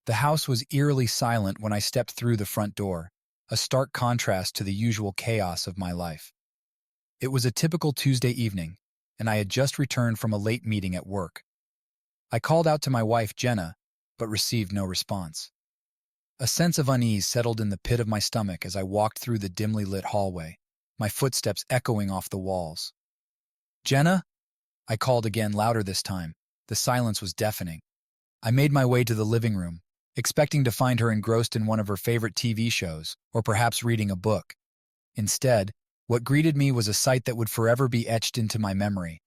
The house was eerily silent when I stepped through the front door, a stark contrast to the usual chaos of my life. It was a typical Tuesday evening, and I had just returned from a late meeting at work. I called out to my wife, Jenna, but received no response. A sense of unease settled in the pit of my stomach as I walked through the dimly lit hallway, my footsteps echoing off the walls. Jenna? I called again, louder this time. The silence was deafening. I made my way to the living room, expecting to find her engrossed in one of her favorite TV shows, or perhaps reading a book. Instead, what greeted me was a sight that would forever be etched into my memory.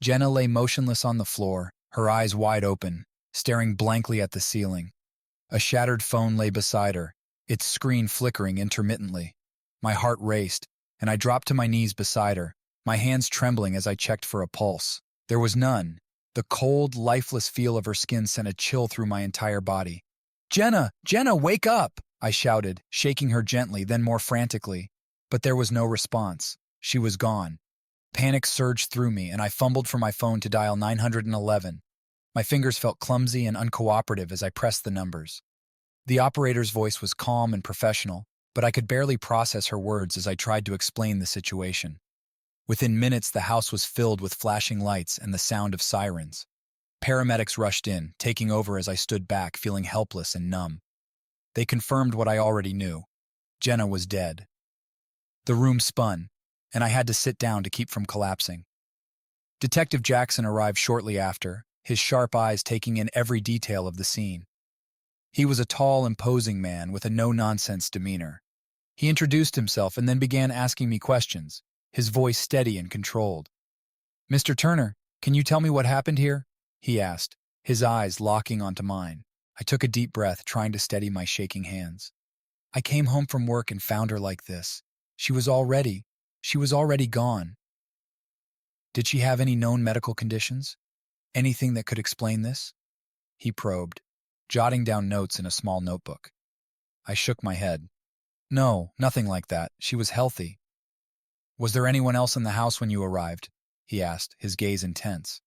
Jenna lay motionless on the floor, her eyes wide open, staring blankly at the ceiling. A shattered phone lay beside her, its screen flickering intermittently. My heart raced, and I dropped to my knees beside her, my hands trembling as I checked for a pulse. There was none. The cold, lifeless feel of her skin sent a chill through my entire body. "Jenna! Jenna, wake up!" I shouted, shaking her gently, then more frantically. But there was no response. She was gone. Panic surged through me, and I fumbled for my phone to dial 911. My fingers felt clumsy and uncooperative as I pressed the numbers. The operator's voice was calm and professional, but I could barely process her words as I tried to explain the situation. Within minutes, the house was filled with flashing lights and the sound of sirens. Paramedics rushed in, taking over as I stood back, feeling helpless and numb. They confirmed what I already knew. Jenna was dead. The room spun, and I had to sit down to keep from collapsing. Detective Jackson arrived shortly after, his sharp eyes taking in every detail of the scene. He was a tall, imposing man with a no-nonsense demeanor. He introduced himself and then began asking me questions, his voice steady and controlled. "Mr. Turner, can you tell me what happened here?" he asked, his eyes locking onto mine. I took a deep breath, trying to steady my shaking hands. "I came home from work and found her like this. She was already gone." "Did she have any known medical conditions? Anything that could explain this?" he probed, jotting down notes in a small notebook. I shook my head. "No, nothing like that. She was healthy." "Was there anyone else in the house when you arrived?" he asked, his gaze intense.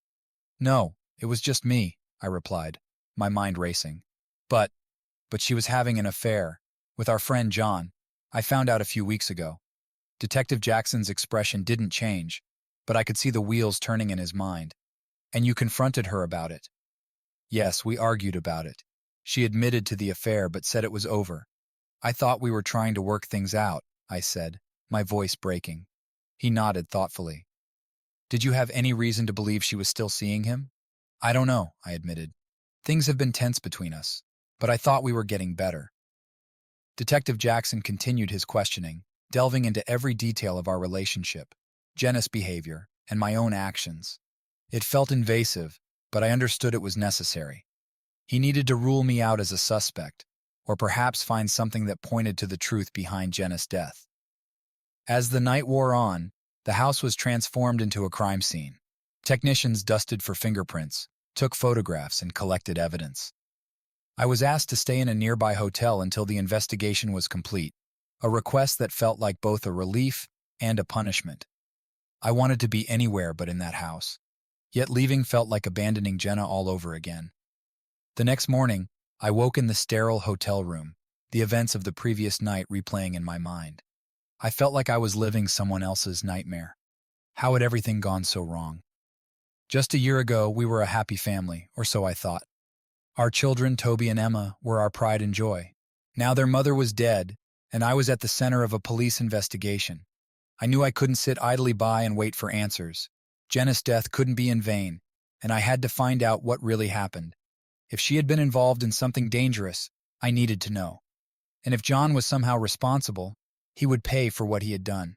"No, it was just me," I replied, my mind racing. But she was having an affair with our friend John. I found out a few weeks ago." Detective Jackson's expression didn't change, but I could see the wheels turning in his mind. "And you confronted her about it?" "Yes, we argued about it. She admitted to the affair but said it was over. I thought we were trying to work things out," I said, my voice breaking. He nodded thoughtfully. "Did you have any reason to believe she was still seeing him?" "I don't know," I admitted. "Things have been tense between us, but I thought we were getting better." Detective Jackson continued his questioning, delving into every detail of our relationship, Jenna's behavior, and my own actions. It felt invasive, but I understood it was necessary. He needed to rule me out as a suspect, or perhaps find something that pointed to the truth behind Jenna's death. As the night wore on, the house was transformed into a crime scene. Technicians dusted for fingerprints, took photographs, and collected evidence. I was asked to stay in a nearby hotel until the investigation was complete, a request that felt like both a relief and a punishment. I wanted to be anywhere but in that house. Yet leaving felt like abandoning Jenna all over again. The next morning, I woke in the sterile hotel room, the events of the previous night replaying in my mind. I felt like I was living someone else's nightmare. How had everything gone so wrong? Just a year ago, we were a happy family, or so I thought. Our children, Toby and Emma, were our pride and joy. Now their mother was dead, and I was at the center of a police investigation. I knew I couldn't sit idly by and wait for answers. Jenna's death couldn't be in vain, and I had to find out what really happened. If she had been involved in something dangerous, I needed to know. And if John was somehow responsible, he would pay for what he had done.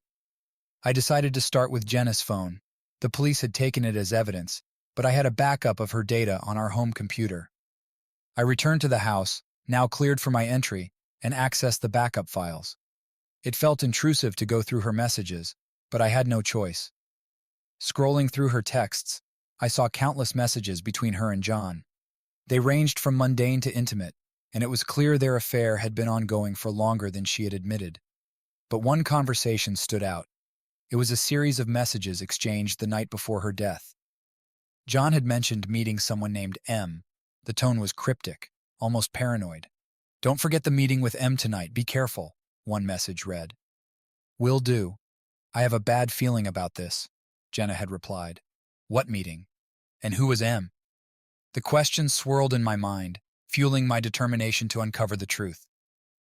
I decided to start with Jenna's phone. The police had taken it as evidence, but I had a backup of her data on our home computer. I returned to the house, now cleared for my entry, and accessed the backup files. It felt intrusive to go through her messages, but I had no choice. Scrolling through her texts, I saw countless messages between her and John. They ranged from mundane to intimate, and it was clear their affair had been ongoing for longer than she had admitted. But one conversation stood out. It was a series of messages exchanged the night before her death. John had mentioned meeting someone named M. The tone was cryptic, almost paranoid. "Don't forget the meeting with M tonight. Be careful," one message read. "Will do. I have a bad feeling about this," Jenna had replied. What meeting? And who was M? The questions swirled in my mind, fueling my determination to uncover the truth.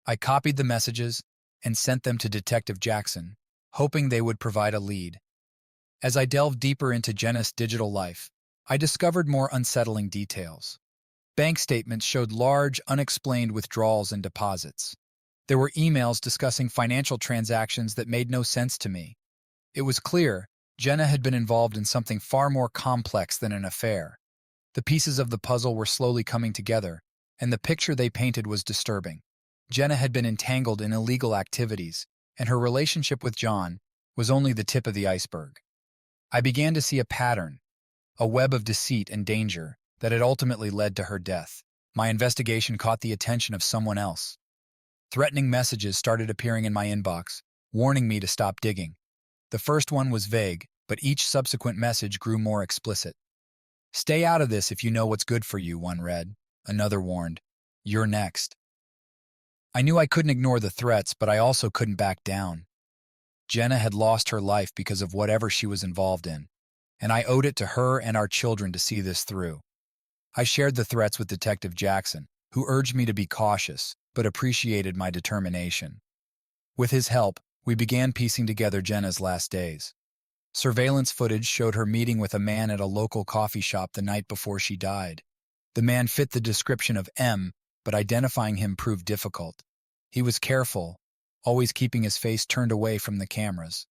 I copied the messages and sent them to Detective Jackson, hoping they would provide a lead. As I delved deeper into Jenna's digital life, I discovered more unsettling details. Bank statements showed large, unexplained withdrawals and deposits. There were emails discussing financial transactions that made no sense to me. It was clear Jenna had been involved in something far more complex than an affair. The pieces of the puzzle were slowly coming together, and the picture they painted was disturbing. Jenna had been entangled in illegal activities, and her relationship with John was only the tip of the iceberg. I began to see a pattern, a web of deceit and danger that had ultimately led to her death. My investigation caught the attention of someone else. Threatening messages started appearing in my inbox, warning me to stop digging. The first one was vague, but each subsequent message grew more explicit. "Stay out of this if you know what's good for you," one read. Another warned, "You're next." I knew I couldn't ignore the threats, but I also couldn't back down. Jenna had lost her life because of whatever she was involved in, and I owed it to her and our children to see this through. I shared the threats with Detective Jackson, who urged me to be cautious, but appreciated my determination. With his help, we began piecing together Jenna's last days. Surveillance footage showed her meeting with a man at a local coffee shop the night before she died. The man fit the description of M, but identifying him proved difficult. He was careful, always keeping his face turned away from the cameras.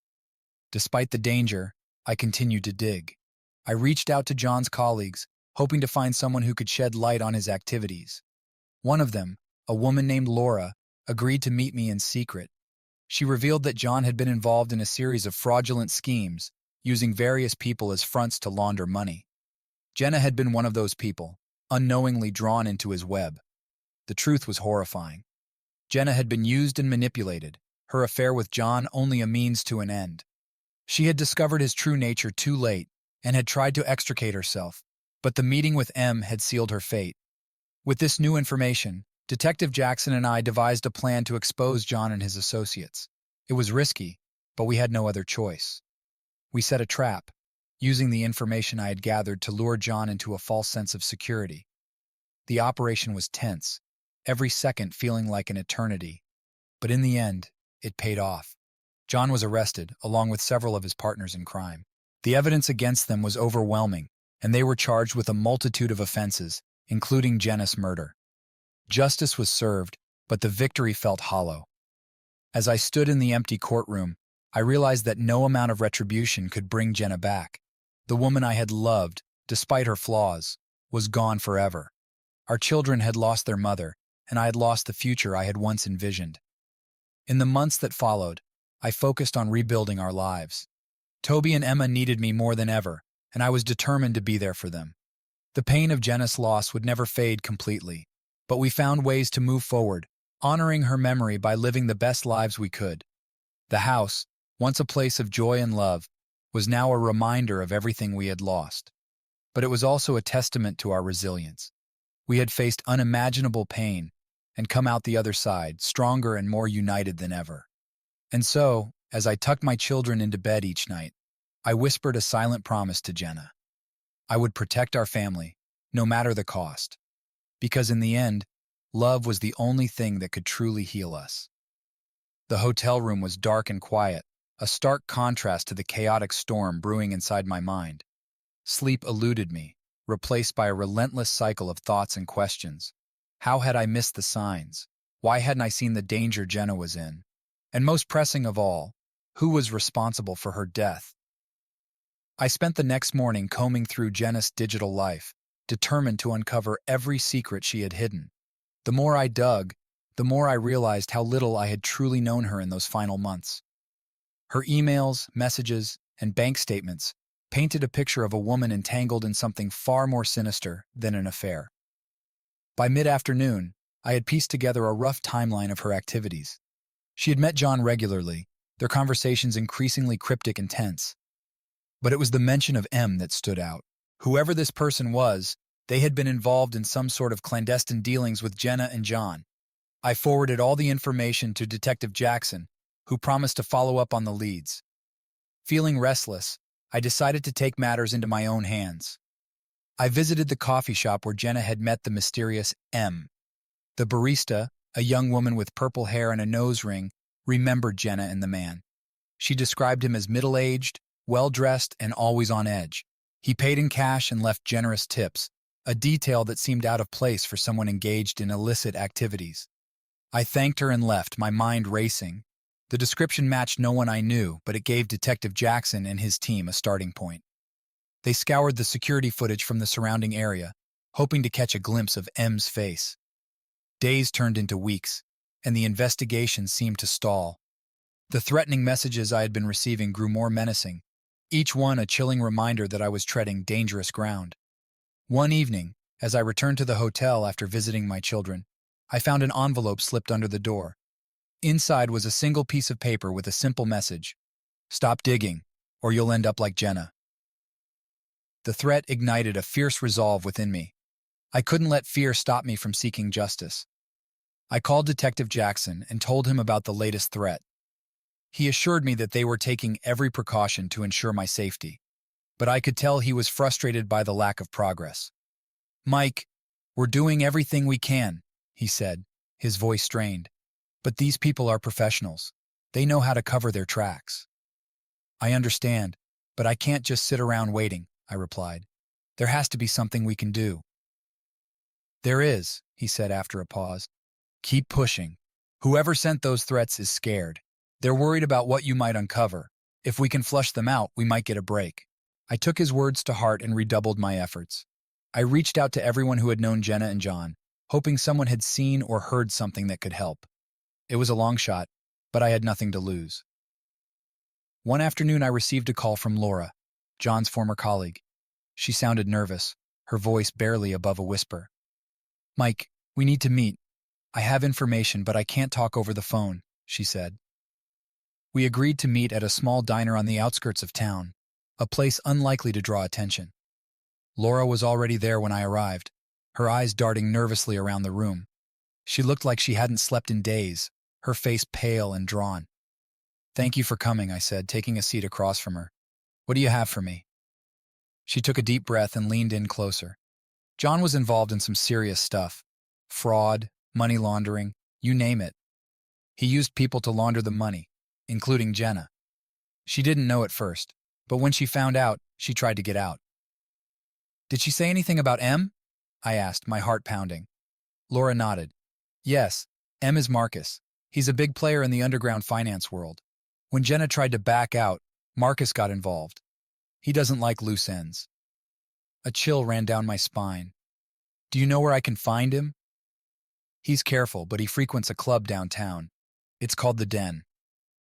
Despite the danger, I continued to dig. I reached out to John's colleagues, hoping to find someone who could shed light on his activities. One of them, a woman named Laura, agreed to meet me in secret. She revealed that John had been involved in a series of fraudulent schemes, using various people as fronts to launder money. Jenna had been one of those people, unknowingly drawn into his web. The truth was horrifying. Jenna had been used and manipulated, her affair with John only a means to an end. She had discovered his true nature too late and had tried to extricate herself, but the meeting with M had sealed her fate. With this new information, Detective Jackson and I devised a plan to expose John and his associates. It was risky, but we had no other choice. We set a trap, using the information I had gathered to lure John into a false sense of security. The operation was tense, every second feeling like an eternity. But in the end, it paid off. John was arrested, along with several of his partners in crime. The evidence against them was overwhelming, and they were charged with a multitude of offenses, including Jenna's murder. Justice was served, but the victory felt hollow. As I stood in the empty courtroom, I realized that no amount of retribution could bring Jenna back. The woman I had loved, despite her flaws, was gone forever. Our children had lost their mother, and I had lost the future I had once envisioned. In the months that followed, I focused on rebuilding our lives. Toby and Emma needed me more than ever, and I was determined to be there for them. The pain of Jenna's loss would never fade completely, but we found ways to move forward, honoring her memory by living the best lives we could. The house, once a place of joy and love, was now a reminder of everything we had lost. But it was also a testament to our resilience. We had faced unimaginable pain and come out the other side, stronger and more united than ever. And so, as I tucked my children into bed each night, I whispered a silent promise to Jenna. I would protect our family, no matter the cost. Because in the end, love was the only thing that could truly heal us. The hotel room was dark and quiet, a stark contrast to the chaotic storm brewing inside my mind. Sleep eluded me, replaced by a relentless cycle of thoughts and questions. How had I missed the signs? Why hadn't I seen the danger Jenna was in? And most pressing of all, who was responsible for her death? I spent the next morning combing through Jenna's digital life, determined to uncover every secret she had hidden. The more I dug, the more I realized how little I had truly known her in those final months. Her emails, messages, and bank statements painted a picture of a woman entangled in something far more sinister than an affair. By mid-afternoon, I had pieced together a rough timeline of her activities. She had met John regularly, their conversations increasingly cryptic and tense. But it was the mention of M that stood out. Whoever this person was, They had been involved in some sort of clandestine dealings with Jenna and John. I forwarded all the information to Detective Jackson, who promised to follow up on the leads. Feeling restless, I decided to take matters into my own hands. I visited the coffee shop where Jenna had met the mysterious M. The barista, a young woman with purple hair and a nose ring, remembered Jenna and the man. She described him as middle-aged, well-dressed, and always on edge. He paid in cash and left generous tips, a detail that seemed out of place for someone engaged in illicit activities. I thanked her and left, my mind racing. The description matched no one I knew, but it gave Detective Jackson and his team a starting point. They scoured the security footage from the surrounding area, hoping to catch a glimpse of M's face. Days turned into weeks, and the investigation seemed to stall. The threatening messages I had been receiving grew more menacing, each one a chilling reminder that I was treading dangerous ground. One evening, as I returned to the hotel after visiting my children, I found an envelope slipped under the door. Inside was a single piece of paper with a simple message: "Stop digging, or you'll end up like Jenna." The threat ignited a fierce resolve within me. I couldn't let fear stop me from seeking justice. I called Detective Jackson and told him about the latest threat. He assured me that they were taking every precaution to ensure my safety, but I could tell he was frustrated by the lack of progress. "Mike, we're doing everything we can," he said, his voice strained. "But these people are professionals. They know how to cover their tracks." "I understand, but I can't just sit around waiting," I replied. "There has to be something we can do." "There is," he said after a pause. "Keep pushing. Whoever sent those threats is scared. They're worried about what you might uncover. If we can flush them out, we might get a break." I took his words to heart and redoubled my efforts. I reached out to everyone who had known Jenna and John, hoping someone had seen or heard something that could help. It was a long shot, but I had nothing to lose. One afternoon, I received a call from Laura, John's former colleague. She sounded nervous, her voice barely above a whisper. "Mike, we need to meet. I have information, but I can't talk over the phone," she said. We agreed to meet at a small diner on the outskirts of town, a place unlikely to draw attention. Laura was already there when I arrived, her eyes darting nervously around the room. She looked like she hadn't slept in days, her face pale and drawn. "Thank you for coming," I said, taking a seat across from her. "What do you have for me?" She took a deep breath and leaned in closer. John was involved in some serious stuff. Fraud, money laundering, you name it. He used people to launder the money, including Jenna. She didn't know at first, but when she found out, she tried to get out. "Did she say anything about M?" I asked, my heart pounding. Laura nodded. "Yes, M is Marcus. He's a big player in the underground finance world. When Jenna tried to back out, Marcus got involved. He doesn't like loose ends." A chill ran down my spine. "Do you know where I can find him?" "He's careful, but he frequents a club downtown. It's called The Den.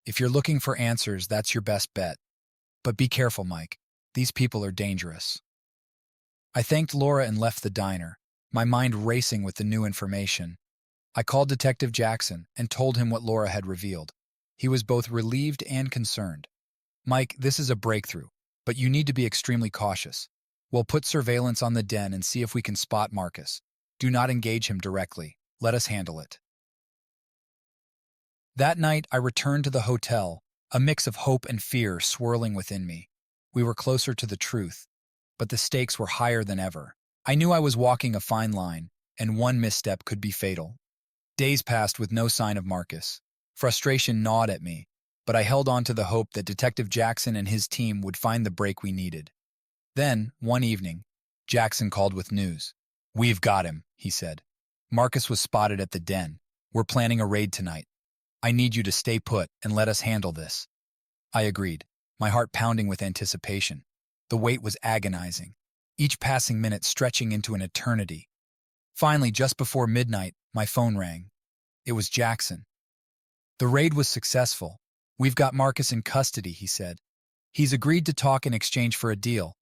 If you're looking for answers, that's your best bet. But be careful, Mike. These people are dangerous." I thanked Laura and left the diner, my mind racing with the new information. I called Detective Jackson and told him what Laura had revealed. He was both relieved and concerned. "Mike, this is a breakthrough, but you need to be extremely cautious. We'll put surveillance on the Den and see if we can spot Marcus. Do not engage him directly. Let us handle it." That night, I returned to the hotel, a mix of hope and fear swirling within me. We were closer to the truth, but the stakes were higher than ever. I knew I was walking a fine line, and one misstep could be fatal. Days passed with no sign of Marcus. Frustration gnawed at me, but I held on to the hope that Detective Jackson and his team would find the break we needed. Then, one evening, Jackson called with news. "We've got him," he said. "Marcus was spotted at the Den. We're planning a raid tonight. I need you to stay put and let us handle this." I agreed, my heart pounding with anticipation. The wait was agonizing, each passing minute stretching into an eternity. Finally, just before midnight, my phone rang. It was Jackson. "The raid was successful. We've got Marcus in custody," he said. "He's agreed to talk in exchange for a deal.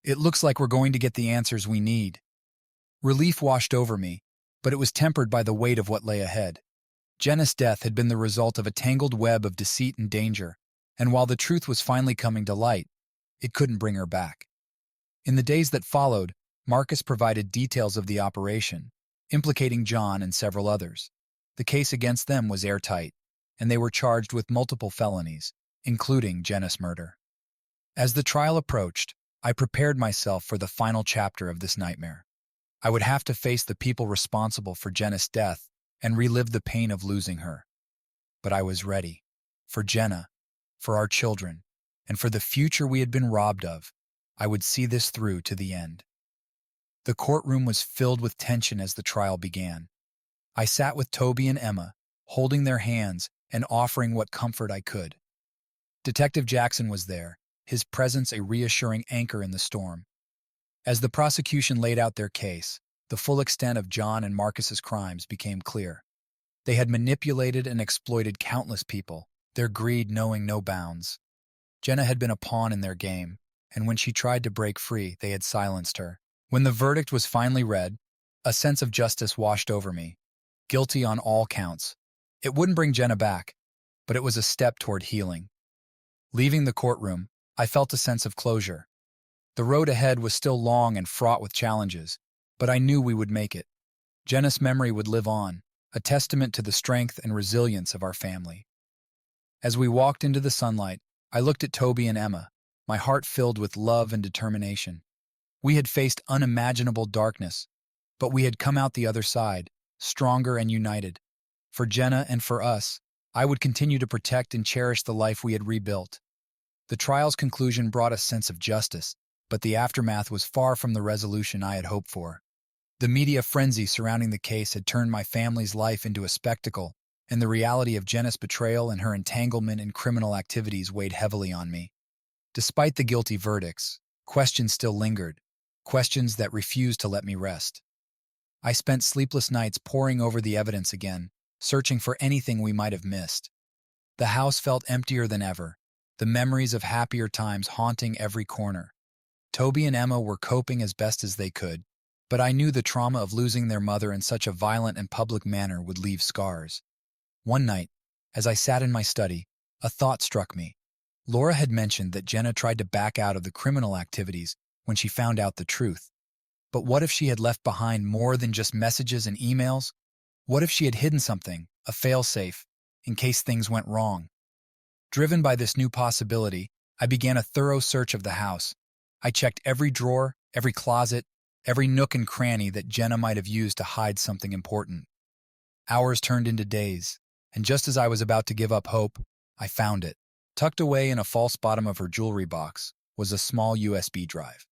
It looks like we're going to get the answers we need." Relief washed over me, but it was tempered by the weight of what lay ahead. Jenna's death had been the result of a tangled web of deceit and danger, and while the truth was finally coming to light, it couldn't bring her back. In the days that followed, Marcus provided details of the operation, implicating John and several others. The case against them was airtight, and they were charged with multiple felonies, including Jenna's murder. As the trial approached, I prepared myself for the final chapter of this nightmare. I would have to face the people responsible for Jenna's death and relive the pain of losing her. But I was ready. For Jenna, for our children, and for the future we had been robbed of, I would see this through to the end. The courtroom was filled with tension as the trial began. I sat with Toby and Emma, holding their hands and offering what comfort I could. Detective Jackson was there, his presence a reassuring anchor in the storm. As the prosecution laid out their case, the full extent of John and Marcus's crimes became clear. They had manipulated and exploited countless people, their greed knowing no bounds. Jenna had been a pawn in their game, and when she tried to break free, they had silenced her. When the verdict was finally read, a sense of justice washed over me. Guilty on all counts. It wouldn't bring Jenna back, but it was a step toward healing. Leaving the courtroom, I felt a sense of closure. The road ahead was still long and fraught with challenges, but I knew we would make it. Jenna's memory would live on, a testament to the strength and resilience of our family. As we walked into the sunlight, I looked at Toby and Emma, my heart filled with love and determination. We had faced unimaginable darkness, but we had come out the other side, stronger and united. For Jenna and for us, I would continue to protect and cherish the life we had rebuilt. The trial's conclusion brought a sense of justice, but the aftermath was far from the resolution I had hoped for. The media frenzy surrounding the case had turned my family's life into a spectacle, and the reality of Jenna's betrayal and her entanglement in criminal activities weighed heavily on me. Despite the guilty verdicts, questions still lingered, questions that refused to let me rest. I spent sleepless nights poring over the evidence again, searching for anything we might have missed. The house felt emptier than ever, the memories of happier times haunting every corner. Toby and Emma were coping as best as they could, but I knew the trauma of losing their mother in such a violent and public manner would leave scars. One night, as I sat in my study, a thought struck me. Laura had mentioned that Jenna tried to back out of the criminal activities when she found out the truth. But what if she had left behind more than just messages and emails? What if she had hidden something, a failsafe, in case things went wrong? Driven by this new possibility, I began a thorough search of the house. I checked every drawer, every closet, every nook and cranny that Jenna might have used to hide something important. Hours turned into days, and just as I was about to give up hope, I found it. Tucked away in a false bottom of her jewelry box was a small USB drive.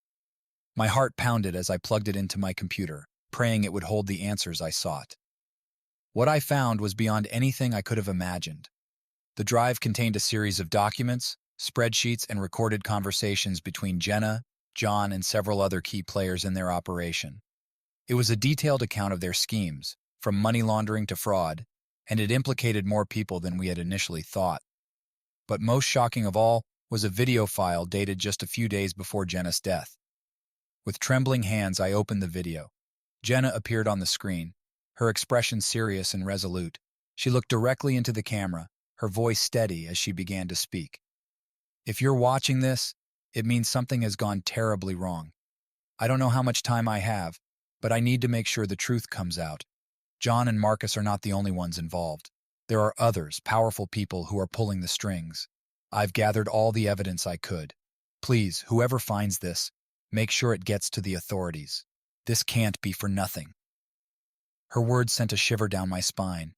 My heart pounded as I plugged it into my computer, praying it would hold the answers I sought. What I found was beyond anything I could have imagined. The drive contained a series of documents, spreadsheets, and recorded conversations between Jenna, John, and several other key players in their operation. It was a detailed account of their schemes, from money laundering to fraud, and it implicated more people than we had initially thought. But most shocking of all was a video file dated just a few days before Jenna's death. With trembling hands, I opened the video. Jenna appeared on the screen, her expression serious and resolute. She looked directly into the camera, her voice steady as she began to speak. "If you're watching this, it means something has gone terribly wrong. I don't know how much time I have, but I need to make sure the truth comes out. John and Marcus are not the only ones involved. There are others, powerful people who are pulling the strings. I've gathered all the evidence I could. Please, whoever finds this, make sure it gets to the authorities. This can't be for nothing." Her words sent a shiver down my spine.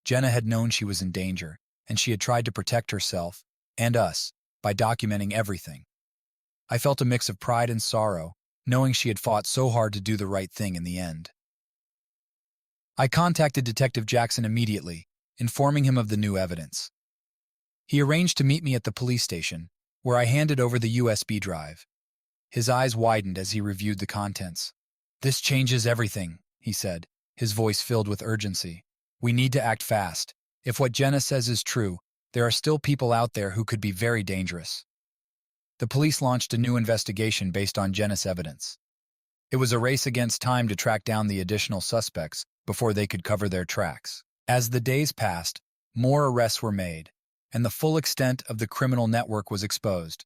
Jenna had known she was in danger, and she had tried to protect herself, and us, by documenting everything. I felt a mix of pride and sorrow, knowing she had fought so hard to do the right thing in the end. I contacted Detective Jackson immediately, informing him of the new evidence. He arranged to meet me at the police station, where I handed over the USB drive. His eyes widened as he reviewed the contents. "This changes everything," he said, his voice filled with urgency. "We need to act fast. If what Jenna says is true, there are still people out there who could be very dangerous." The police launched a new investigation based on Jenna's evidence. It was a race against time to track down the additional suspects before they could cover their tracks. As the days passed, more arrests were made, and the full extent of the criminal network was exposed.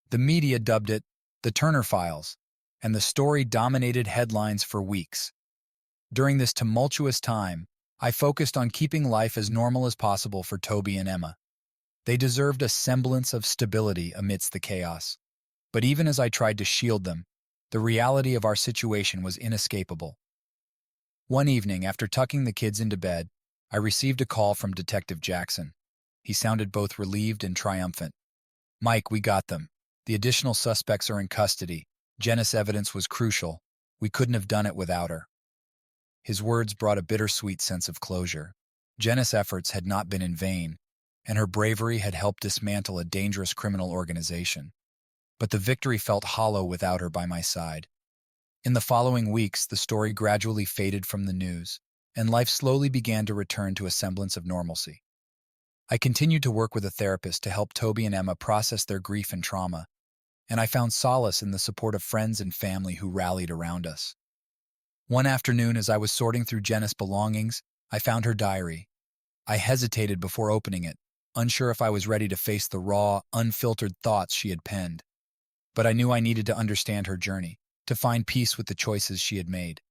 The media dubbed it the Turner Files, and the story dominated headlines for weeks. During this tumultuous time, I focused on keeping life as normal as possible for Toby and Emma. They deserved a semblance of stability amidst the chaos. But even as I tried to shield them, the reality of our situation was inescapable. One evening, after tucking the kids into bed, I received a call from Detective Jackson. He sounded both relieved and triumphant. "Mike, we got them. The additional suspects are in custody. Jenna's evidence was crucial. We couldn't have done it without her." His words brought a bittersweet sense of closure. Jenna's efforts had not been in vain, and her bravery had helped dismantle a dangerous criminal organization. But the victory felt hollow without her by my side. In the following weeks, the story gradually faded from the news, and life slowly began to return to a semblance of normalcy. I continued to work with a therapist to help Toby and Emma process their grief and trauma, and I found solace in the support of friends and family who rallied around us. One afternoon, as I was sorting through Jenna's belongings, I found her diary. I hesitated before opening it, unsure if I was ready to face the raw, unfiltered thoughts she had penned. But I knew I needed to understand her journey, to find peace with the choices she had made.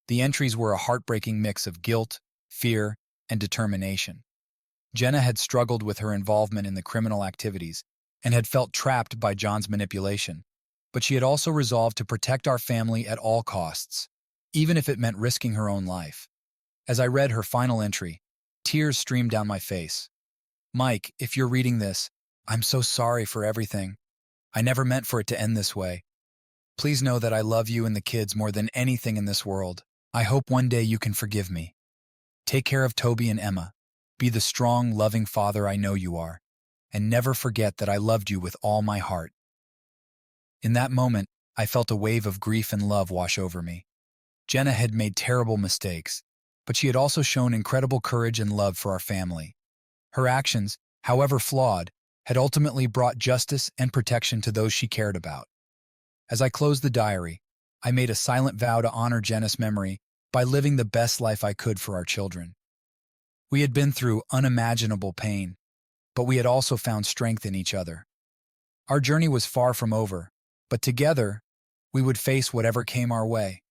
The entries were a heartbreaking mix of guilt, fear, and determination. Jenna had struggled with her involvement in the criminal activities and had felt trapped by John's manipulation, but she had also resolved to protect our family at all costs, even if it meant risking her own life. As I read her final entry, tears streamed down my face. "Mike, if you're reading this, I'm so sorry for everything. I never meant for it to end this way. Please know that I love you and the kids more than anything in this world. I hope one day you can forgive me. Take care of Toby and Emma. Be the strong, loving father I know you are. And never forget that I loved you with all my heart." In that moment, I felt a wave of grief and love wash over me. Jenna had made terrible mistakes, but she had also shown incredible courage and love for our family. Her actions, however flawed, had ultimately brought justice and protection to those she cared about. As I closed the diary, I made a silent vow to honor Jenna's memory by living the best life I could for our children. We had been through unimaginable pain, but we had also found strength in each other. Our journey was far from over, but together, we would face whatever came our way.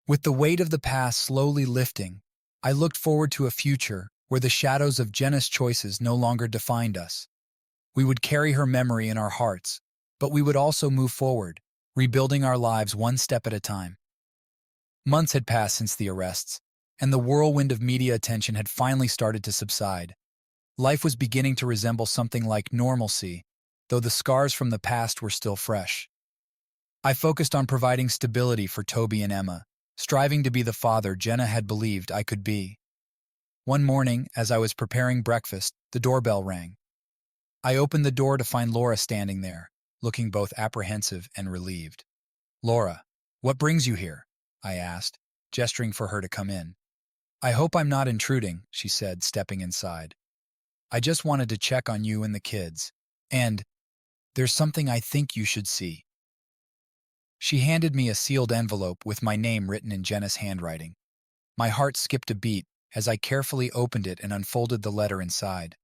With the weight of the past slowly lifting, I looked forward to a future where the shadows of Jenna's choices no longer defined us. We would carry her memory in our hearts, but we would also move forward, rebuilding our lives one step at a time. Months had passed since the arrests, and the whirlwind of media attention had finally started to subside. Life was beginning to resemble something like normalcy, though the scars from the past were still fresh. I focused on providing stability for Toby and Emma, striving to be the father Jenna had believed I could be. One morning, as I was preparing breakfast, the doorbell rang. I opened the door to find Laura standing there, looking both apprehensive and relieved. "Laura, what brings you here?" I asked, gesturing for her to come in. "I hope I'm not intruding," she said, stepping inside. "I just wanted to check on you and the kids. And there's something I think you should see." She handed me a sealed envelope with my name written in Jenna's handwriting. My heart skipped a beat as I carefully opened it and unfolded the letter inside.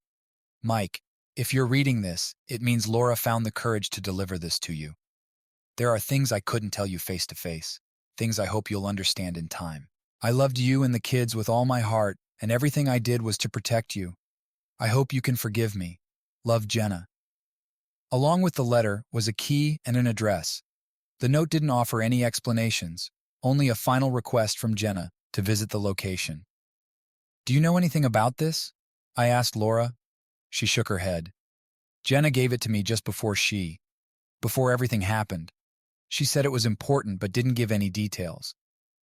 "Mike, if you're reading this, it means Laura found the courage to deliver this to you. There are things I couldn't tell you face to face, things I hope you'll understand in time. I loved you and the kids with all my heart, and everything I did was to protect you. I hope you can forgive me. Love, Jenna." Along with the letter was a key and an address. The note didn't offer any explanations, only a final request from Jenna to visit the location. "Do you know anything about this?" I asked Laura. She shook her head. "Jenna gave it to me just before everything happened. She said it was important but didn't give any details.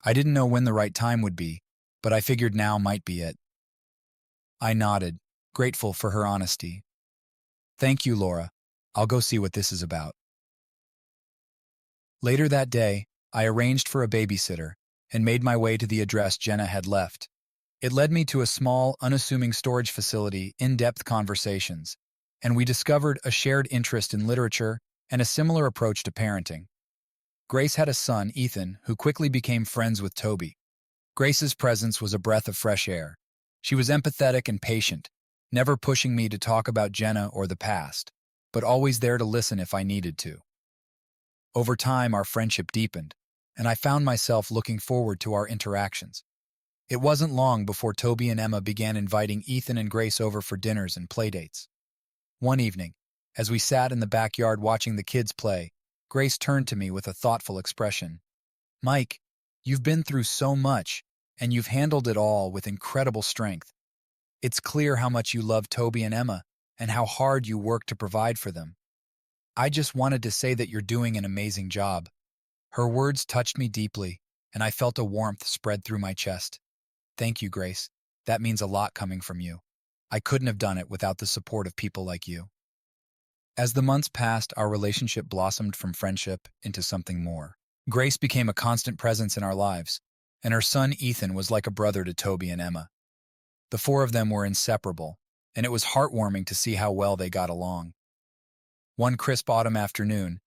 I didn't know when the right time would be, but I figured now might be it." I nodded, grateful for her honesty. "Thank you, Laura. I'll go see what this is about." Later that day, I arranged for a babysitter and made my way to the address Jenna had left. It led me to a small, unassuming storage facility, in-depth conversations, and we discovered a shared interest in literature and a similar approach to parenting. Grace had a son, Ethan, who quickly became friends with Toby. Grace's presence was a breath of fresh air. She was empathetic and patient, never pushing me to talk about Jenna or the past, but always there to listen if I needed to. Over time, our friendship deepened, and I found myself looking forward to our interactions. It wasn't long before Toby and Emma began inviting Ethan and Grace over for dinners and playdates. One evening, as we sat in the backyard watching the kids play, Grace turned to me with a thoughtful expression. Mike, you've been through so much, and you've handled it all with incredible strength. It's clear how much you love Toby and Emma, and how hard you work to provide for them. I just wanted to say that you're doing an amazing job. Her words touched me deeply, and I felt a warmth spread through my chest. Thank you, Grace. That means a lot coming from you. I couldn't have done it without the support of people like you. As the months passed, our relationship blossomed from friendship into something more. Grace became a constant presence in our lives, and her son Ethan was like a brother to Toby and Emma. The four of them were inseparable, and it was heartwarming to see how well they got along. One crisp autumn afternoon,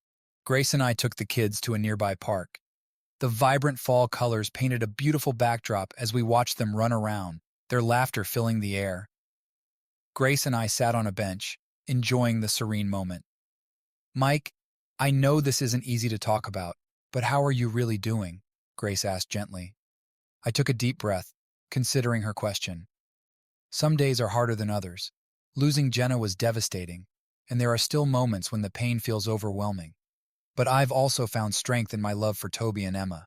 Grace and I took the kids to a nearby park. The vibrant fall colors painted a beautiful backdrop as we watched them run around, their laughter filling the air. Grace and I sat on a bench, enjoying the serene moment. Mike, I know this isn't easy to talk about, but how are you really doing? Grace asked gently. I took a deep breath, considering her question. Some days are harder than others. Losing Jenna was devastating, and there are still moments when the pain feels overwhelming. But I've also found strength in my love for Toby and Emma.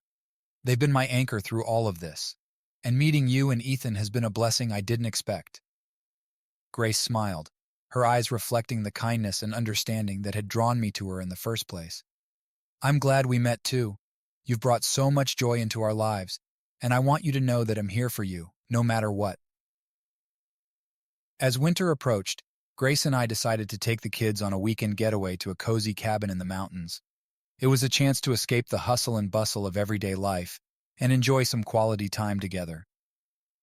They've been my anchor through all of this, and meeting you and Ethan has been a blessing I didn't expect. Grace smiled, her eyes reflecting the kindness and understanding that had drawn me to her in the first place. I'm glad we met too. You've brought so much joy into our lives, and I want you to know that I'm here for you, no matter what. As winter approached, Grace and I decided to take the kids on a weekend getaway to a cozy cabin in the mountains. It was a chance to escape the hustle and bustle of everyday life and enjoy some quality time together.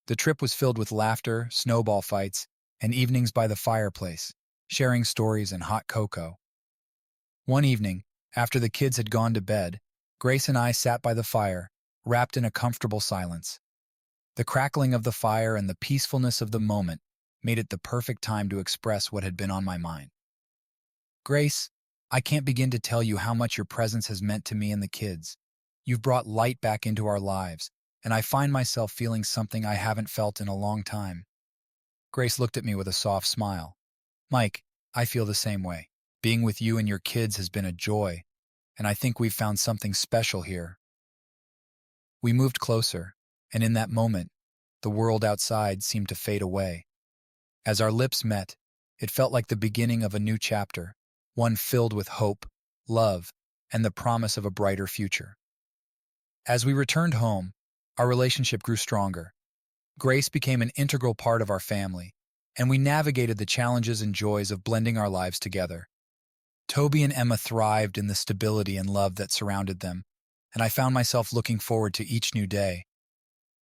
The trip was filled with laughter, snowball fights, and evenings by the fireplace, sharing stories and hot cocoa. One evening, after the kids had gone to bed, Grace and I sat by the fire, wrapped in a comfortable silence. The crackling of the fire and the peacefulness of the moment made it the perfect time to express what had been on my mind. Grace, I can't begin to tell you how much your presence has meant to me and the kids. You've brought light back into our lives, and I find myself feeling something I haven't felt in a long time. Grace looked at me with a soft smile. Mike, I feel the same way. Being with you and your kids has been a joy, and I think we've found something special here. We moved closer, and in that moment, the world outside seemed to fade away. As our lips met, it felt like the beginning of a new chapter, one filled with hope, love, and the promise of a brighter future. As we returned home, our relationship grew stronger. Grace became an integral part of our family, and we navigated the challenges and joys of blending our lives together. Toby and Emma thrived in the stability and love that surrounded them, and I found myself looking forward to each new day.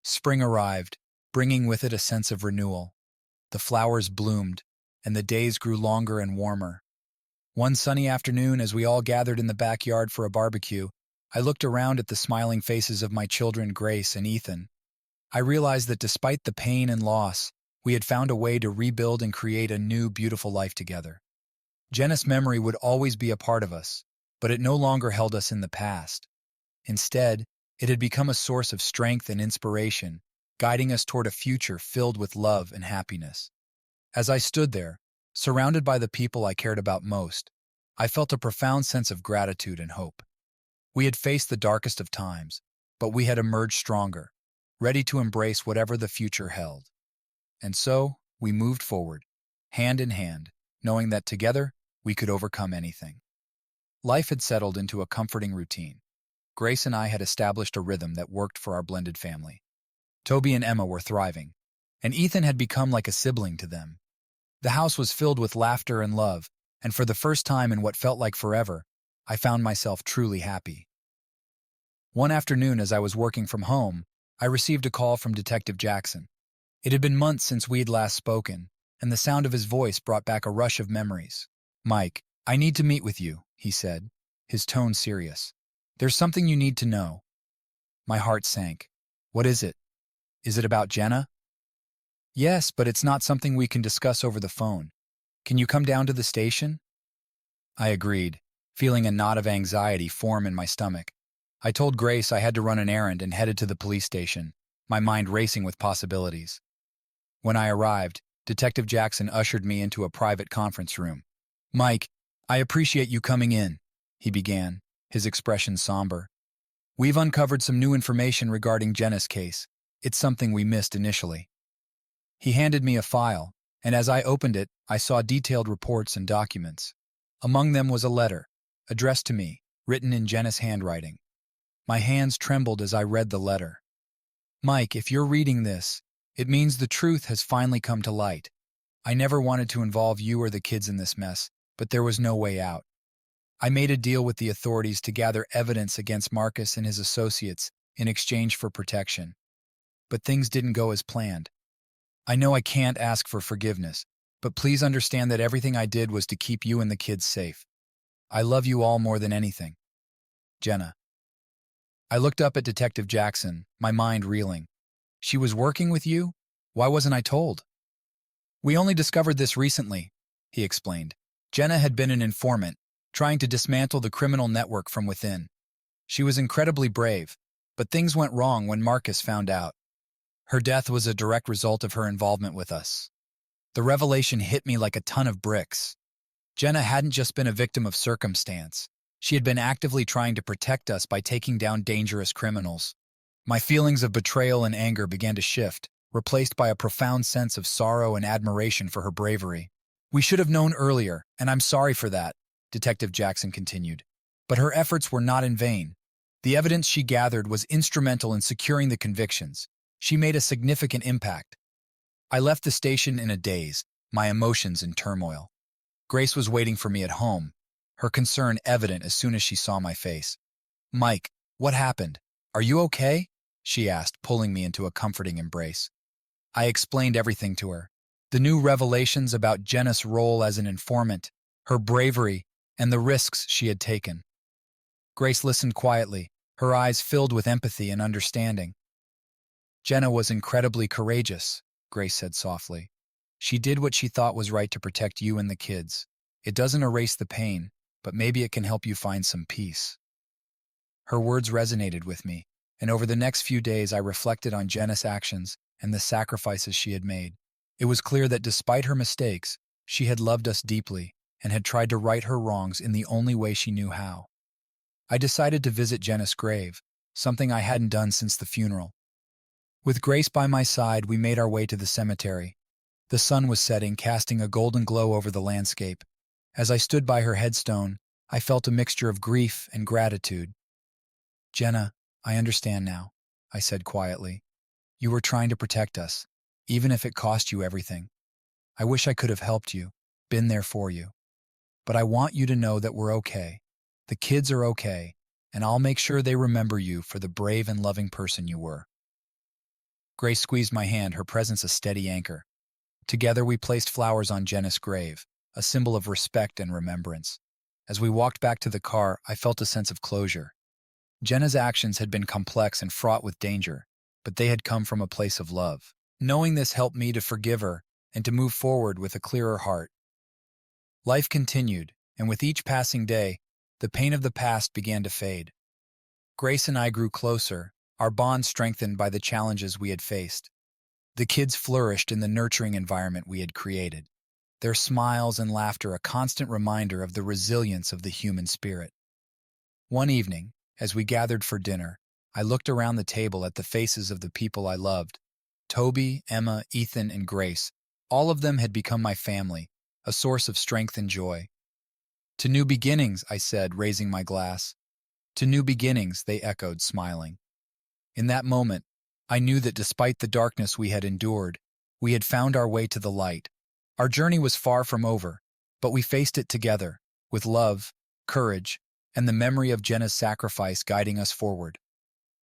Spring arrived, bringing with it a sense of renewal. The flowers bloomed, and the days grew longer and warmer. One sunny afternoon, as we all gathered in the backyard for a barbecue, I looked around at the smiling faces of my children, Grace and Ethan. I realized that despite the pain and loss, we had found a way to rebuild and create a new, beautiful life together. Jenna's memory would always be a part of us, but it no longer held us in the past. Instead, it had become a source of strength and inspiration, guiding us toward a future filled with love and happiness. As I stood there, surrounded by the people I cared about most, I felt a profound sense of gratitude and hope. We had faced the darkest of times, but we had emerged stronger, ready to embrace whatever the future held. And so, we moved forward, hand in hand, knowing that together, we could overcome anything. Life had settled into a comforting routine. Grace and I had established a rhythm that worked for our blended family. Toby and Emma were thriving, and Ethan had become like a sibling to them. The house was filled with laughter and love, and for the first time in what felt like forever, I found myself truly happy. One afternoon, as I was working from home, I received a call from Detective Jackson. It had been months since we had last spoken, and the sound of his voice brought back a rush of memories. Mike, I need to meet with you, he said, his tone serious. There's something you need to know. My heart sank. What is it? Is it about Jenna? Yes, but it's not something we can discuss over the phone. Can you come down to the station? I agreed, feeling a knot of anxiety form in my stomach. I told Grace I had to run an errand and headed to the police station, my mind racing with possibilities. When I arrived, Detective Jackson ushered me into a private conference room. "Mike, I appreciate you coming in," he began, his expression somber. "We've uncovered some new information regarding Jenna's case. It's something we missed initially." He handed me a file, and as I opened it, I saw detailed reports and documents. Among them was a letter, addressed to me, written in Jenna's handwriting. My hands trembled as I read the letter. "Mike, if you're reading this, it means the truth has finally come to light. I never wanted to involve you or the kids in this mess, but there was no way out. I made a deal with the authorities to gather evidence against Marcus and his associates in exchange for protection. But things didn't go as planned. I know I can't ask for forgiveness, but please understand that everything I did was to keep you and the kids safe. I love you all more than anything. Jenna." I looked up at Detective Jackson, my mind reeling. She was working with you? Why wasn't I told? "We only discovered this recently," he explained. "Jenna had been an informant, trying to dismantle the criminal network from within. She was incredibly brave, but things went wrong when Marcus found out. Her death was a direct result of her involvement with us." The revelation hit me like a ton of bricks. Jenna hadn't just been a victim of circumstance. She had been actively trying to protect us by taking down dangerous criminals. My feelings of betrayal and anger began to shift, replaced by a profound sense of sorrow and admiration for her bravery. "We should have known earlier, and I'm sorry for that," Detective Jackson continued. "But her efforts were not in vain. The evidence she gathered was instrumental in securing the convictions. She made a significant impact." I left the station in a daze, my emotions in turmoil. Grace was waiting for me at home, her concern evident as soon as she saw my face. "Mike, what happened? Are you okay?" she asked, pulling me into a comforting embrace. I explained everything to her. The new revelations about Jenna's role as an informant, her bravery, and the risks she had taken. Grace listened quietly, her eyes filled with empathy and understanding. "Jenna was incredibly courageous," Grace said softly. "She did what she thought was right to protect you and the kids. It doesn't erase the pain, but maybe it can help you find some peace." Her words resonated with me, and over the next few days I reflected on Jenna's actions and the sacrifices she had made. It was clear that despite her mistakes, she had loved us deeply and had tried to right her wrongs in the only way she knew how. I decided to visit Jenna's grave, something I hadn't done since the funeral. With Grace by my side, we made our way to the cemetery. The sun was setting, casting a golden glow over the landscape. As I stood by her headstone, I felt a mixture of grief and gratitude. "Jenna, I understand now," I said quietly. "You were trying to protect us, even if it cost you everything. I wish I could have helped you, been there for you. But I want you to know that we're okay. The kids are okay, and I'll make sure they remember you for the brave and loving person you were." Grace squeezed my hand, her presence a steady anchor. Together we placed flowers on Jenna's grave, a symbol of respect and remembrance. As we walked back to the car, I felt a sense of closure. Jenna's actions had been complex and fraught with danger, but they had come from a place of love. Knowing this helped me to forgive her and to move forward with a clearer heart. Life continued, and with each passing day, the pain of the past began to fade. Grace and I grew closer, our bond strengthened by the challenges we had faced. The kids flourished in the nurturing environment we had created, their smiles and laughter a constant reminder of the resilience of the human spirit. One evening, as we gathered for dinner, I looked around the table at the faces of the people I loved. Toby, Emma, Ethan, and Grace, all of them had become my family, a source of strength and joy. "To new beginnings," I said, raising my glass. "To new beginnings," they echoed, smiling. In that moment, I knew that despite the darkness we had endured, we had found our way to the light. Our journey was far from over, but we faced it together, with love, courage, and the memory of Jenna's sacrifice guiding us forward.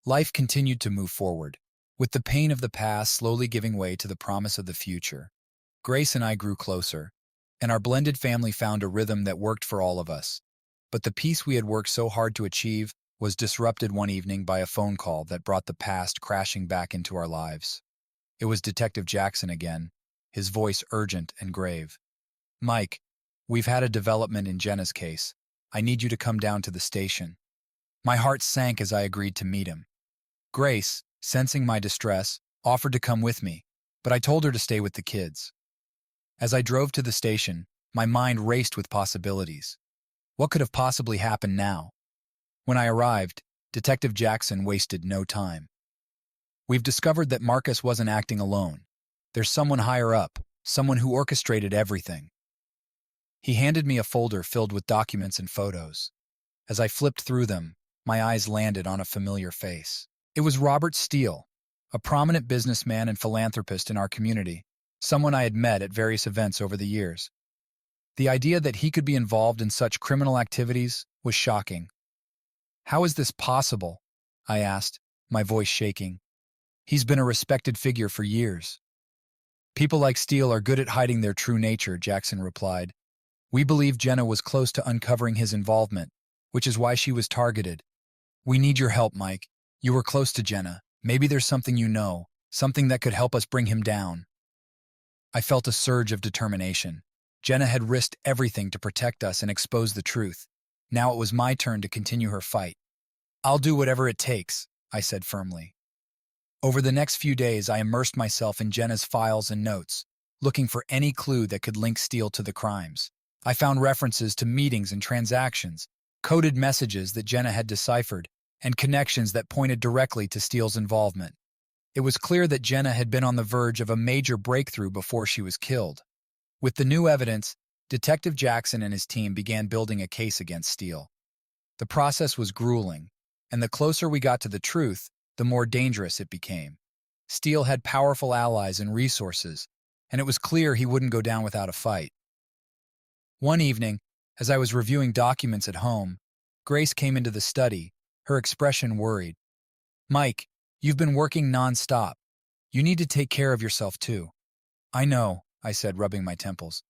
Life continued to move forward, with the pain of the past slowly giving way to the promise of the future. Grace and I grew closer, and our blended family found a rhythm that worked for all of us. But the peace we had worked so hard to achieve was disrupted one evening by a phone call that brought the past crashing back into our lives. It was Detective Jackson again, his voice urgent and grave. "Mike, we've had a development in Jenna's case. I need you to come down to the station." My heart sank as I agreed to meet him. Grace, sensing my distress, offered to come with me, but I told her to stay with the kids. As I drove to the station, my mind raced with possibilities. What could have possibly happened now? When I arrived, Detective Jackson wasted no time. We've discovered that Marcus wasn't acting alone. There's someone higher up, someone who orchestrated everything. He handed me a folder filled with documents and photos. As I flipped through them, my eyes landed on a familiar face. It was Robert Steele, a prominent businessman and philanthropist in our community, someone I had met at various events over the years. The idea that he could be involved in such criminal activities was shocking. "How is this possible?" I asked, my voice shaking. "He's been a respected figure for years." "People like Steele are good at hiding their true nature," Jackson replied. "We believe Jenna was close to uncovering his involvement, which is why she was targeted. We need your help, Mike. You were close to Jenna. Maybe there's something you know, something that could help us bring him down." I felt a surge of determination. Jenna had risked everything to protect us and expose the truth. Now it was my turn to continue her fight. "I'll do whatever it takes," I said firmly. Over the next few days, I immersed myself in Jenna's files and notes, looking for any clue that could link Steele to the crimes. I found references to meetings and transactions, coded messages that Jenna had deciphered, and connections that pointed directly to Steele's involvement. It was clear that Jenna had been on the verge of a major breakthrough before she was killed. With the new evidence, Detective Jackson and his team began building a case against Steele. The process was grueling, and the closer we got to the truth, the more dangerous it became. Steele had powerful allies and resources, and it was clear he wouldn't go down without a fight. One evening, as I was reviewing documents at home, Grace came into the study, her expression worried. "Mike, you've been working non-stop. You need to take care of yourself too." "I know," I said, rubbing my temples.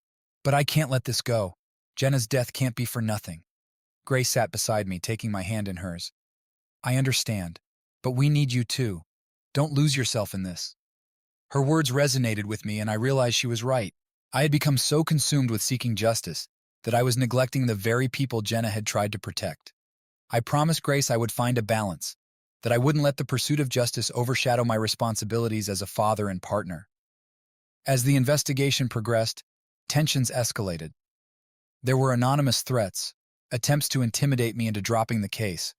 "But I can't let this go. Jenna's death can't be for nothing." Grace sat beside me, taking my hand in hers. "I understand, but we need you too. Don't lose yourself in this." Her words resonated with me, and I realized she was right. I had become so consumed with seeking justice that I was neglecting the very people Jenna had tried to protect. I promised Grace I would find a balance, that I wouldn't let the pursuit of justice overshadow my responsibilities as a father and partner. As the investigation progressed, tensions escalated. There were anonymous threats, attempts to intimidate me into dropping the case.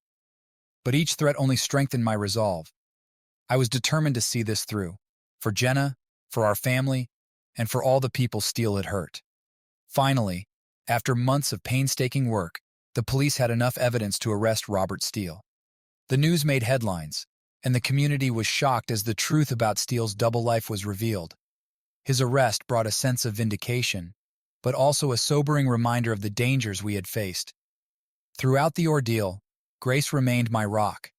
But each threat only strengthened my resolve. I was determined to see this through, for Jenna, for our family, and for all the people Steele had hurt. Finally, after months of painstaking work, the police had enough evidence to arrest Robert Steele. The news made headlines, and the community was shocked as the truth about Steele's double life was revealed. His arrest brought a sense of vindication, but also a sobering reminder of the dangers we had faced. Throughout the ordeal, Grace remained my rock.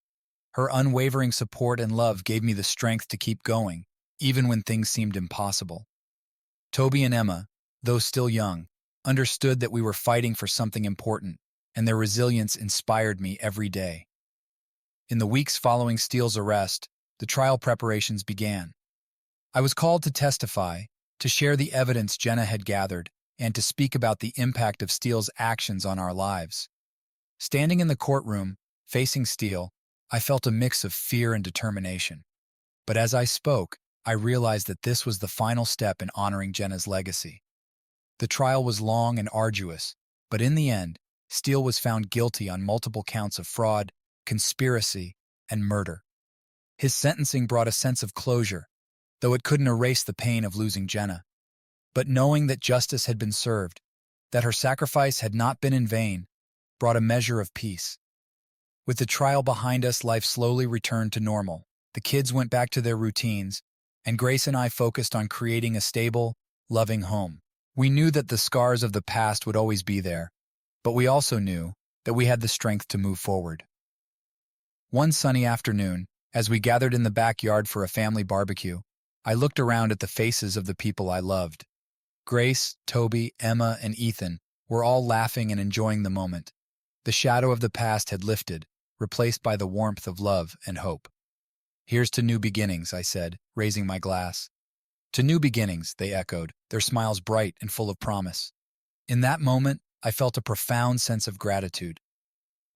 Her unwavering support and love gave me the strength to keep going, even when things seemed impossible. Toby and Emma, though still young, understood that we were fighting for something important, and their resilience inspired me every day. In the weeks following Steele's arrest, the trial preparations began. I was called to testify, to share the evidence Jenna had gathered, and to speak about the impact of Steele's actions on our lives. Standing in the courtroom, facing Steele, I felt a mix of fear and determination. But as I spoke, I realized that this was the final step in honoring Jenna's legacy. The trial was long and arduous, but in the end, Steele was found guilty on multiple counts of fraud, conspiracy, and murder. His sentencing brought a sense of closure, though it couldn't erase the pain of losing Jenna. But knowing that justice had been served, that her sacrifice had not been in vain, brought a measure of peace. With the trial behind us, life slowly returned to normal. The kids went back to their routines, and Grace and I focused on creating a stable, loving home. We knew that the scars of the past would always be there, but we also knew that we had the strength to move forward. One sunny afternoon, as we gathered in the backyard for a family barbecue, I looked around at the faces of the people I loved. Grace, Toby, Emma, and Ethan were all laughing and enjoying the moment. The shadow of the past had lifted, replaced by the warmth of love and hope. "Here's to new beginnings," I said, raising my glass. "To new beginnings," they echoed, their smiles bright and full of promise. In that moment, I felt a profound sense of gratitude.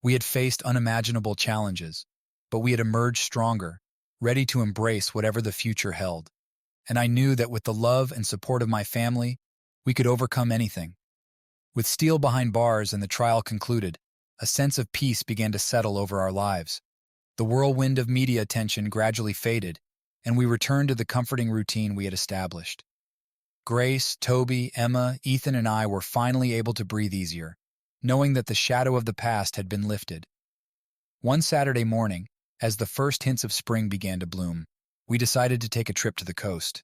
We had faced unimaginable challenges, but we had emerged stronger, ready to embrace whatever the future held. And I knew that with the love and support of my family, we could overcome anything. With Steele behind bars and the trial concluded, a sense of peace began to settle over our lives. The whirlwind of media attention gradually faded, and we returned to the comforting routine we had established. Grace, Toby, Emma, Ethan, and I were finally able to breathe easier, knowing that the shadow of the past had been lifted. One Saturday morning, as the first hints of spring began to bloom, we decided to take a trip to the coast.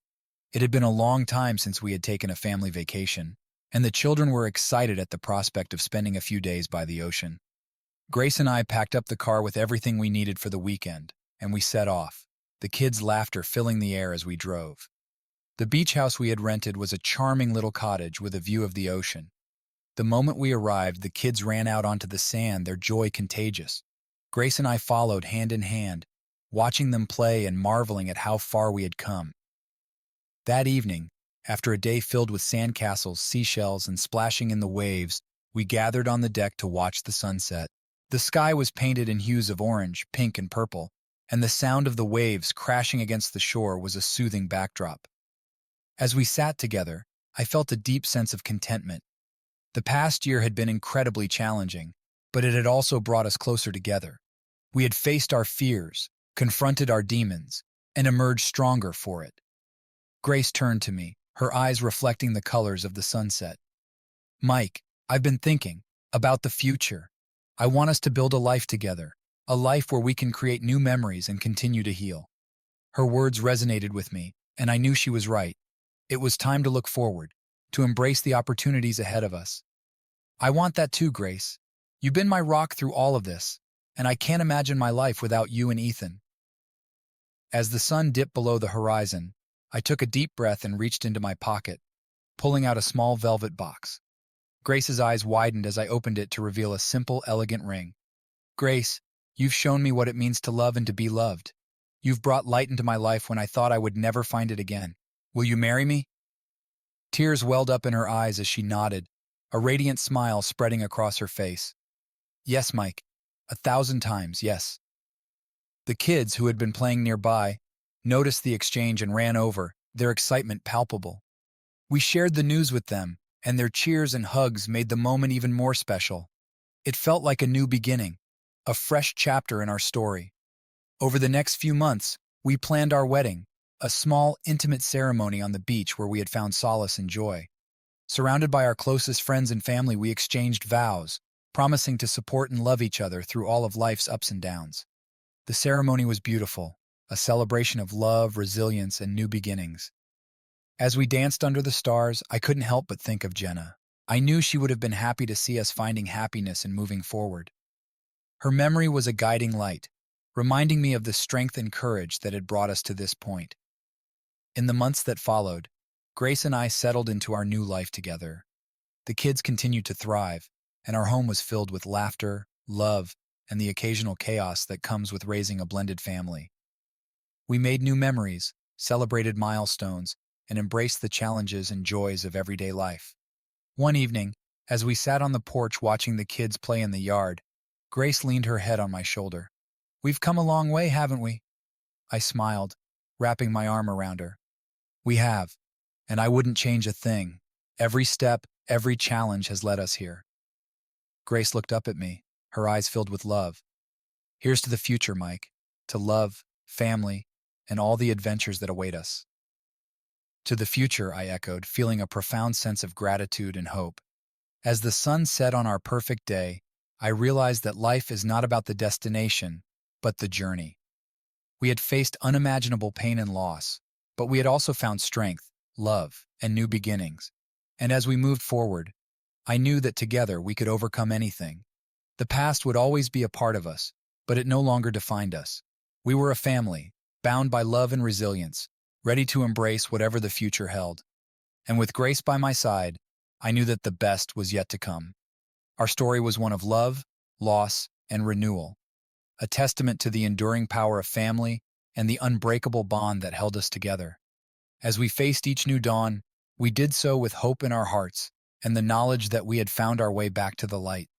It had been a long time since we had taken a family vacation, and the children were excited at the prospect of spending a few days by the ocean. Grace and I packed up the car with everything we needed for the weekend, and we set off, the kids' laughter filling the air as we drove. The beach house we had rented was a charming little cottage with a view of the ocean. The moment we arrived, the kids ran out onto the sand, their joy contagious. Grace and I followed hand in hand, watching them play and marveling at how far we had come. That evening, after a day filled with sandcastles, seashells, and splashing in the waves, we gathered on the deck to watch the sunset. The sky was painted in hues of orange, pink, and purple, and the sound of the waves crashing against the shore was a soothing backdrop. As we sat together, I felt a deep sense of contentment. The past year had been incredibly challenging, but it had also brought us closer together. We had faced our fears, confronted our demons, and emerged stronger for it. Grace turned to me, her eyes reflecting the colors of the sunset. "Mike, I've been thinking about the future. I want us to build a life together, a life where we can create new memories and continue to heal." Her words resonated with me, and I knew she was right. It was time to look forward, to embrace the opportunities ahead of us. "I want that too, Grace. You've been my rock through all of this, and I can't imagine my life without you and Ethan." As the sun dipped below the horizon, I took a deep breath and reached into my pocket, pulling out a small velvet box. Grace's eyes widened as I opened it to reveal a simple, elegant ring. "Grace, you've shown me what it means to love and to be loved. You've brought light into my life when I thought I would never find it again. Will you marry me?" Tears welled up in her eyes as she nodded, a radiant smile spreading across her face. "Yes, Mike. 1,000 times, yes." The kids, who had been playing nearby, noticed the exchange and ran over, their excitement palpable. We shared the news with them, and their cheers and hugs made the moment even more special. It felt like a new beginning, a fresh chapter in our story. Over the next few months, we planned our wedding, a small, intimate ceremony on the beach where we had found solace and joy. Surrounded by our closest friends and family, we exchanged vows, promising to support and love each other through all of life's ups and downs. The ceremony was beautiful, a celebration of love, resilience, and new beginnings. As we danced under the stars, I couldn't help but think of Jenna. I knew she would have been happy to see us finding happiness and moving forward. Her memory was a guiding light, reminding me of the strength and courage that had brought us to this point. In the months that followed, Grace and I settled into our new life together. The kids continued to thrive, and our home was filled with laughter, love, and the occasional chaos that comes with raising a blended family. We made new memories, celebrated milestones, and embraced the challenges and joys of everyday life. One evening, as we sat on the porch watching the kids play in the yard, Grace leaned her head on my shoulder. "We've come a long way, haven't we?" I smiled, wrapping my arm around her. "We have, and I wouldn't change a thing. Every step, every challenge has led us here." Grace looked up at me, her eyes filled with love. "Here's to the future, Mike, to love, family, and all the adventures that await us." "To the future," I echoed, feeling a profound sense of gratitude and hope. As the sun set on our perfect day, I realized that life is not about the destination, but the journey. We had faced unimaginable pain and loss, but we had also found strength, love, and new beginnings. And as we moved forward, I knew that together we could overcome anything. The past would always be a part of us, but it no longer defined us. We were a family, bound by love and resilience, ready to embrace whatever the future held. And with Grace by my side, I knew that the best was yet to come. Our story was one of love, loss, and renewal, a testament to the enduring power of family and the unbreakable bond that held us together. As we faced each new dawn, we did so with hope in our hearts and the knowledge that we had found our way back to the light.